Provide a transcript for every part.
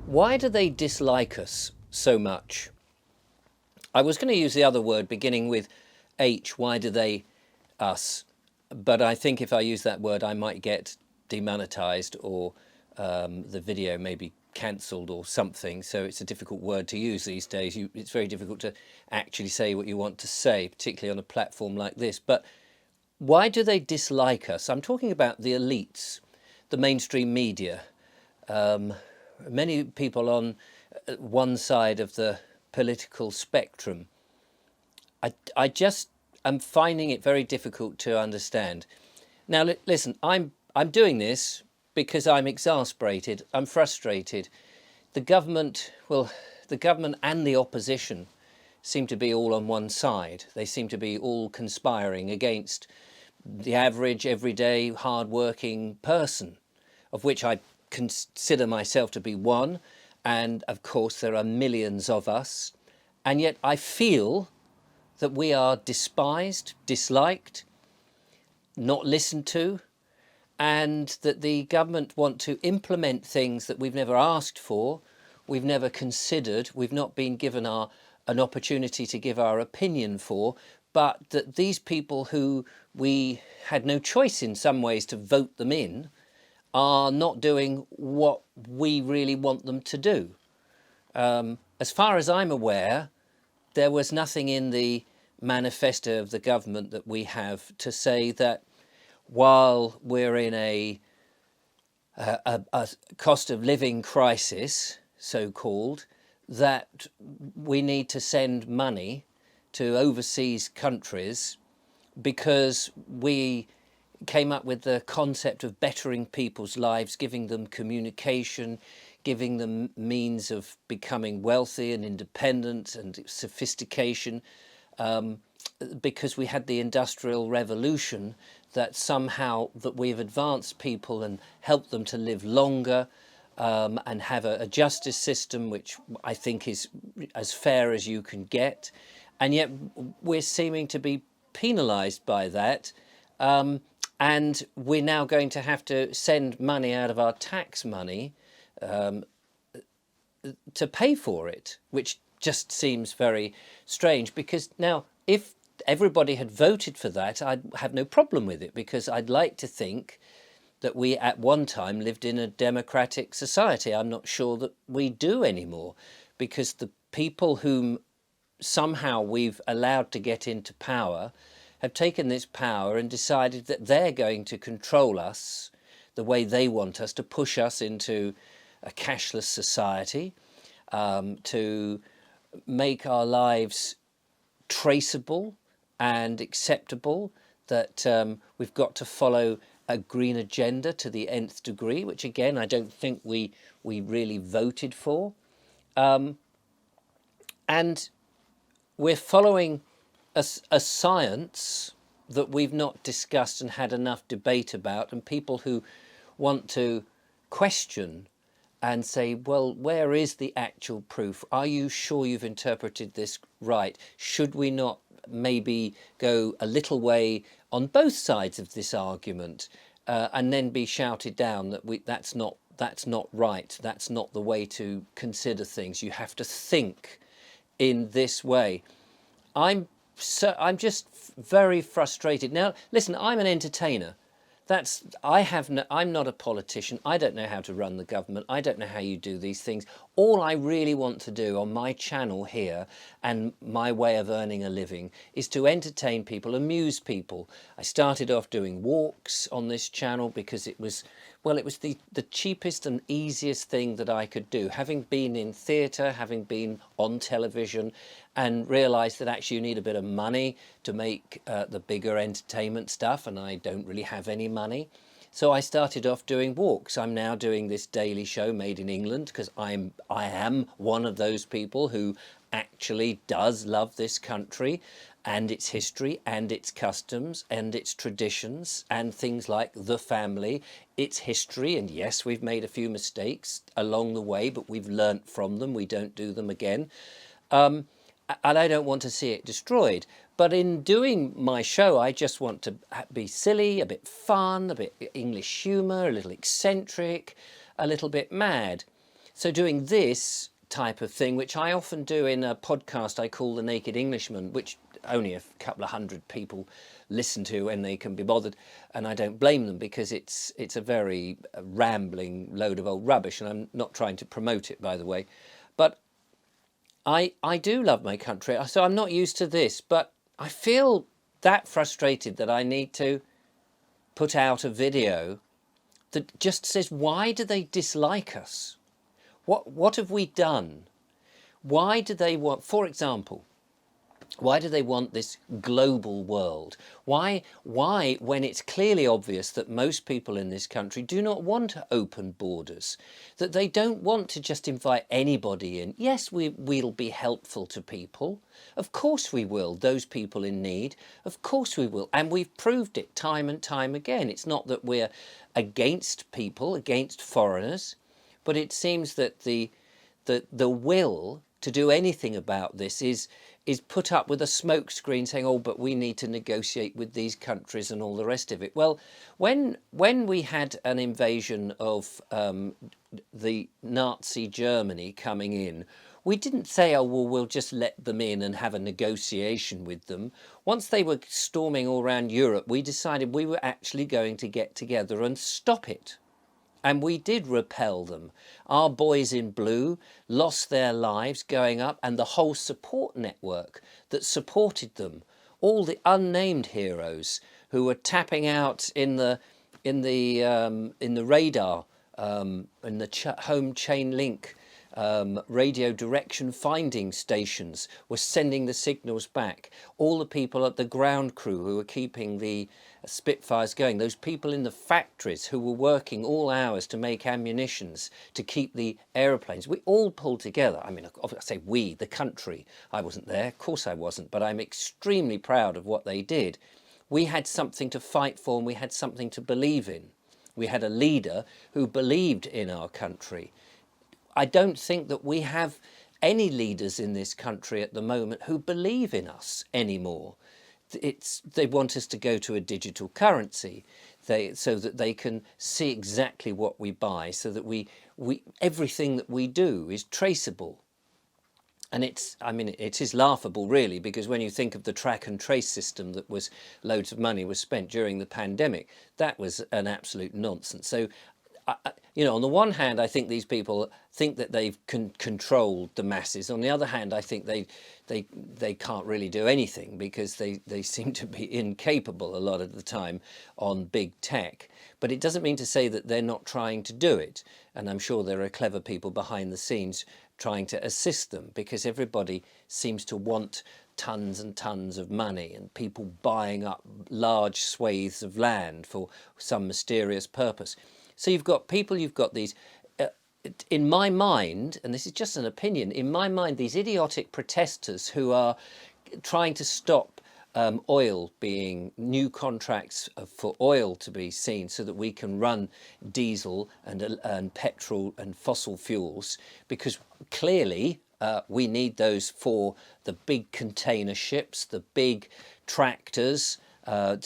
Why do they dislike us so much? I was going to use the other word beginning with H. Why do they us? But I think if I use that word, I might get demonetized, or the video may be cancelled or something. So it's a difficult word to use these days. It's very difficult to actually say what you want to say, particularly on a platform like this. But why do they dislike us? I'm talking about the elites, the mainstream media, many people on one side of the political spectrum. I just am finding it very difficult to understand. Now, listen, I'm doing this because I'm exasperated, I'm frustrated. The government, well, the government and the opposition seem to be all on one side. They seem to be all conspiring against the average, everyday, hard-working person, of which I consider myself to be one. And of course, there are millions of us. And yet I feel that we are despised, disliked, not listened to, and that the government want to implement things that we've never asked for, we've never considered, we've not been given an opportunity to give our opinion for, but that these people who we had no choice in some ways to vote them in are not doing what we really want them to do. As far as I'm aware, there was nothing in the manifesto of the government that we have to say that while we're in a cost of living crisis, so-called, that we need to send money to overseas countries because we came up with the concept of bettering people's lives, giving them communication, giving them means of becoming wealthy and independent and sophistication, because we had the Industrial Revolution, that somehow that we've advanced people and helped them to live longer, and have a justice system which I think is as fair as you can get. And yet we're seeming to be penalised by that. And we're now going to have to send money out of our tax money to pay for it, which just seems very strange. Because now, if everybody had voted for that, I'd have no problem with it, because I'd like to think that we at one time lived in a democratic society. I'm not sure that we do anymore, because the people whom somehow we've allowed to get into power have taken this power and decided that they're going to control us the way they want us, to push us into a cashless society, to make our lives traceable and acceptable, that we've got to follow a green agenda to the nth degree, which again, I don't think we really voted for. And we're following a science that we've not discussed and had enough debate about, and people who want to question and say, well, where is the actual proof? Are you sure you've interpreted this right? Should we not maybe go a little way on both sides of this argument, and then be shouted down that that's not right, that's not the way to consider things, you have to think in this way? I'm just very frustrated. Now, listen, I'm an entertainer. I'm not a politician. I don't know how to run the government. I don't know how you do these things. All I really want to do on my channel here, and my way of earning a living, is to entertain people, amuse people. I started off doing walks on this channel because it was the cheapest and easiest thing that I could do. Having been in theatre, having been on television, and realised that actually you need a bit of money to make the bigger entertainment stuff, and I don't really have any money. So I started off doing walks. I'm now doing this daily show made in England because I am one of those people who actually does love this country and its history and its customs and its traditions and things like the family, its history. And yes, we've made a few mistakes along the way, but we've learnt from them. We don't do them again. And I don't want to see it destroyed. But in doing my show, I just want to be silly, a bit fun, a bit English humour, a little eccentric, a little bit mad. So doing this type of thing, which I often do in a podcast I call The Naked Englishman, which only a couple of hundred people listen to when they can be bothered, and I don't blame them, because it's a very rambling load of old rubbish, and I'm not trying to promote it, by the way. But I do love my country, so I'm not used to this, but I feel that frustrated that I need to put out a video that just says, why do they dislike us? What have we done? Why do they want, for example, why do they want this global world? Why, when it's clearly obvious that most people in this country do not want open borders, that they don't want to just invite anybody in? Yes, we'll be helpful to people. Of course we will, those people in need. Of course we will. And we've proved it time and time again. It's not that we're against people, against foreigners, but it seems that the will to do anything about this is put up with a smokescreen saying, oh, but we need to negotiate with these countries and all the rest of it. Well, when we had an invasion of the Nazi Germany coming in, we didn't say, oh, well, we'll just let them in and have a negotiation with them. Once they were storming all around Europe, we decided we were actually going to get together and stop it. And we did repel them. Our boys in blue lost their lives going up, and the whole support network that supported them, all the unnamed heroes who were tapping out in the radar, in the home chain link radio direction finding stations, were sending the signals back. All the people at the ground crew who were keeping the Spitfires going, those people in the factories who were working all hours to make ammunitions to keep the aeroplanes, we all pulled together. I mean, I say we, the country. I wasn't there, of course I wasn't, but I'm extremely proud of what they did. We had something to fight for, and we had something to believe in. We had a leader who believed in our country. I don't think that we have any leaders in this country at the moment who believe in us anymore. They want us to go to a digital currency, so that they can see exactly what we buy, so that everything that we do is traceable. And it is laughable, really, because when you think of the track and trace system that was loads of money was spent during the pandemic, that was an absolute nonsense. So, on the one hand, I think these people think that they've controlled the masses. On the other hand, I think they can't really do anything, because they seem to be incapable a lot of the time on big tech. But it doesn't mean to say that they're not trying to do it. And I'm sure there are clever people behind the scenes trying to assist them, because everybody seems to want tons and tons of money, and people buying up large swathes of land for some mysterious purpose. So you've got these, in my mind, and this is just an opinion, in my mind, these idiotic protesters who are trying to stop new contracts for oil to be seen, so that we can run diesel and petrol and fossil fuels, because clearly we need those for the big container ships, the big tractors,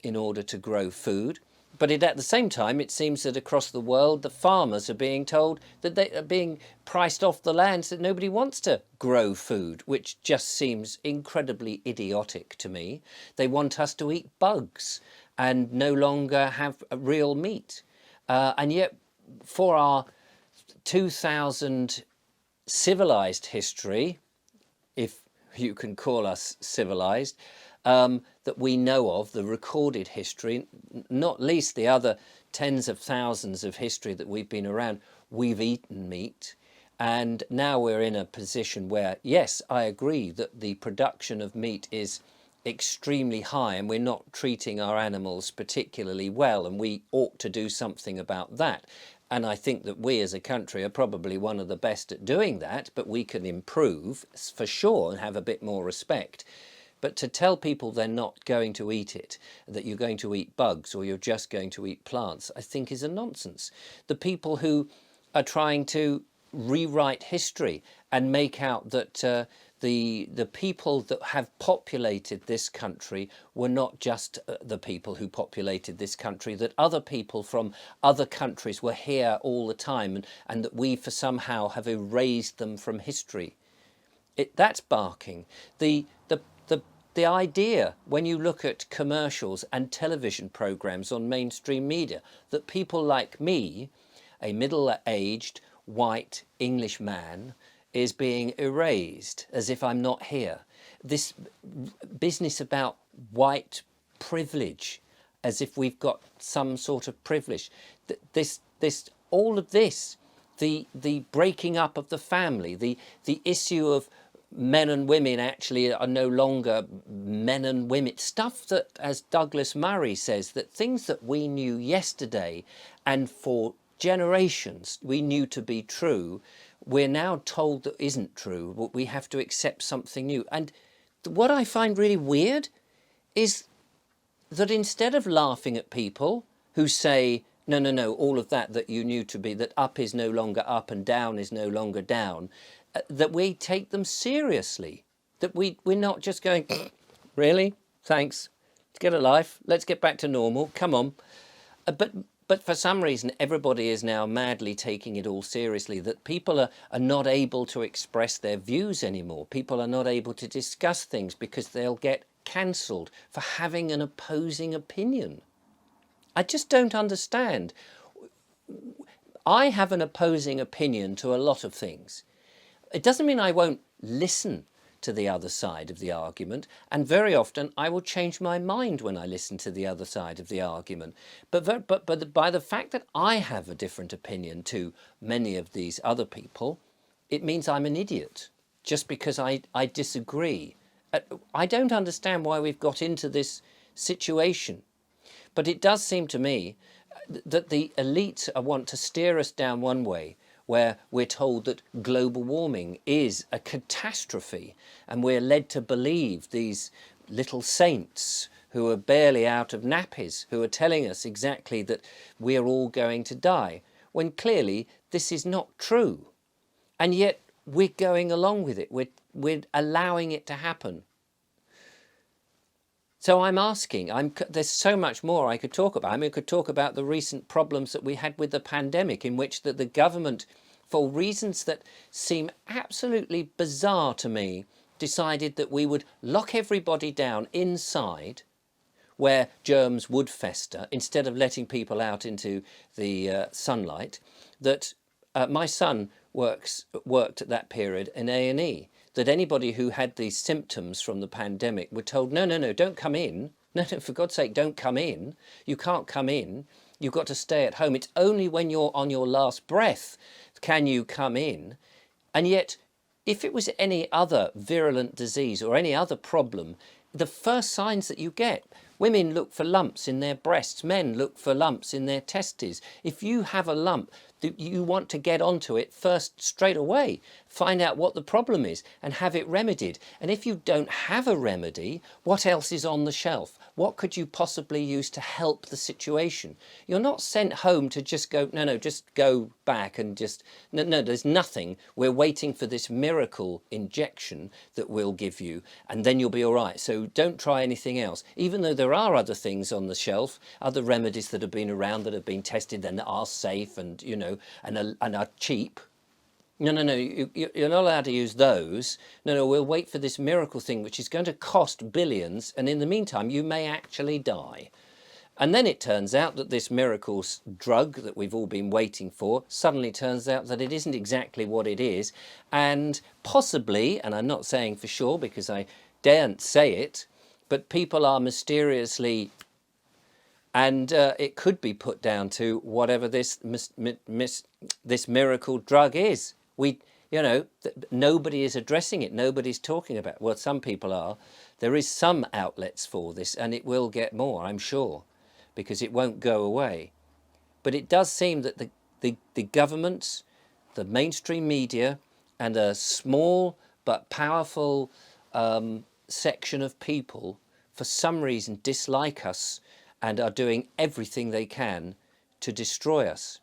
in order to grow food. But at the same time, it seems that across the world, the farmers are being told that they are being priced off the land, so that nobody wants to grow food, which just seems incredibly idiotic to me. They want us to eat bugs and no longer have real meat. And yet, for our 2000 civilized history, if you can call us civilized, that we know of, the recorded history, not least the other tens of thousands of history that we've been around, we've eaten meat. And now we're in a position where, yes, I agree that the production of meat is extremely high, and we're not treating our animals particularly well, and we ought to do something about that. And I think that we as a country are probably one of the best at doing that, but we can improve for sure and have a bit more respect. But to tell people they're not going to eat it, that you're going to eat bugs or you're just going to eat plants, I think is a nonsense. The people who are trying to rewrite history and make out that the people that have populated this country were not just the people who populated this country, that other people from other countries were here all the time, and that we for somehow have erased them from history. That's barking. The idea, when you look at commercials and television programs on mainstream media, that people like me, a middle-aged white English man, is being erased as if I'm not here. This business about white privilege, as if we've got some sort of privilege. All of this, the breaking up of the family, the issue of men and women actually are no longer men and women. Stuff that, as Douglas Murray says, that things that we knew yesterday and for generations we knew to be true, we're now told that isn't true. We have to accept something new. And what I find really weird is that instead of laughing at people who say, no, no, no, all of that you knew to be, that up is no longer up and down is no longer down, that we take them seriously, that we're not just going, really? Thanks. Let's get a life. Let's get back to normal. Come on. But for some reason, everybody is now madly taking it all seriously, that people are not able to express their views anymore. People are not able to discuss things because they'll get cancelled for having an opposing opinion. I just don't understand. I have an opposing opinion to a lot of things. It doesn't mean I won't listen to the other side of the argument, and very often I will change my mind when I listen to the other side of the argument. But by the fact that I have a different opinion to many of these other people, it means I'm an idiot just because I disagree. I don't understand why we've got into this situation. But it does seem to me that the elites want to steer us down one way, where we're told that global warming is a catastrophe, and we're led to believe these little saints who are barely out of nappies, who are telling us exactly that we're all going to die, when clearly this is not true. And yet we're going along with it. We're allowing it to happen. So I'm asking, there's so much more I could talk about. I mean, I could talk about the recent problems that we had with the pandemic, in which the government, for reasons that seem absolutely bizarre to me, decided that we would lock everybody down inside where germs would fester instead of letting people out into the sunlight. That my son worked at that period in A&E. That anybody who had these symptoms from the pandemic were told, no, no, no, don't come in. No, no, for God's sake, don't come in. You can't come in. You've got to stay at home. It's only when you're on your last breath can you come in. And yet, if it was any other virulent disease or any other problem, the first signs that you get, women look for lumps in their breasts, men look for lumps in their testes. If you have a lump, you want to get onto it first straight away, find out what the problem is and have it remedied. And if you don't have a remedy, what else is on the shelf? What could you possibly use to help the situation? You're not sent home to just go, no, no, just go back and just, no, no, there's nothing. We're waiting for this miracle injection that we'll give you, and then you'll be all right. So don't try anything else. Even though there are other things on the shelf, other remedies that have been around, that have been tested and are safe and, you know, and are cheap. No, no, no, you're not allowed to use those. No, no, we'll wait for this miracle thing, which is going to cost billions. And in the meantime, you may actually die. And then it turns out that this miracle drug that we've all been waiting for suddenly turns out that it isn't exactly what it is. And possibly, and I'm not saying for sure because I daren't say it, but people are mysteriously, and it could be put down to whatever this miracle drug is. You know, nobody is addressing it. Nobody's talking about it. Well, some people are. There is some outlets for this, and it will get more, I'm sure, because it won't go away. But it does seem that the governments, the mainstream media, and a small but powerful section of people, for some reason, dislike us and are doing everything they can to destroy us.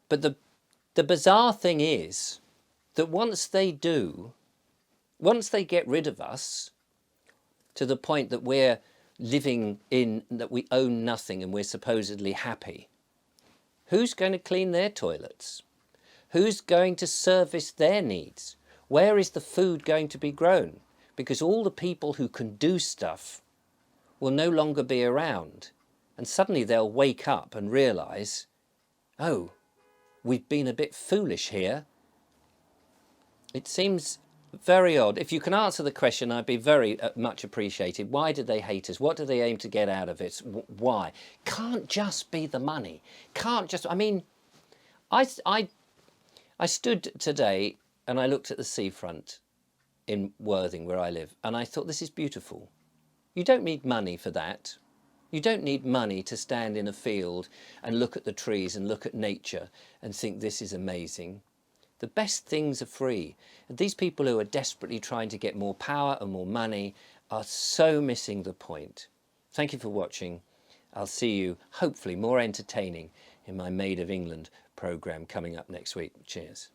But the bizarre thing is that once they do, Once they get rid of us to the point that we're living in, that we own nothing and we're supposedly happy, who's going to clean their toilets? Who's going to service their needs? Where is the food going to be grown? Because all the people who can do stuff will no longer be around. And suddenly they'll wake up and realise, oh, we've been a bit foolish here. It seems very odd. If you can answer the question, I'd be very much appreciated. Why do they hate us? What do they aim to get out of it? Why? Can't just be the money. Can't just, I mean, I stood today and I looked at the seafront in Worthing, where I live, and I thought, this is beautiful. You don't need money for that. You don't need money to stand in a field and look at the trees and look at nature and think this is amazing. The best things are free. And these people who are desperately trying to get more power and more money are so missing the point. Thank you for watching. I'll see you, hopefully more entertaining, in my Made of England programme coming up next week. Cheers.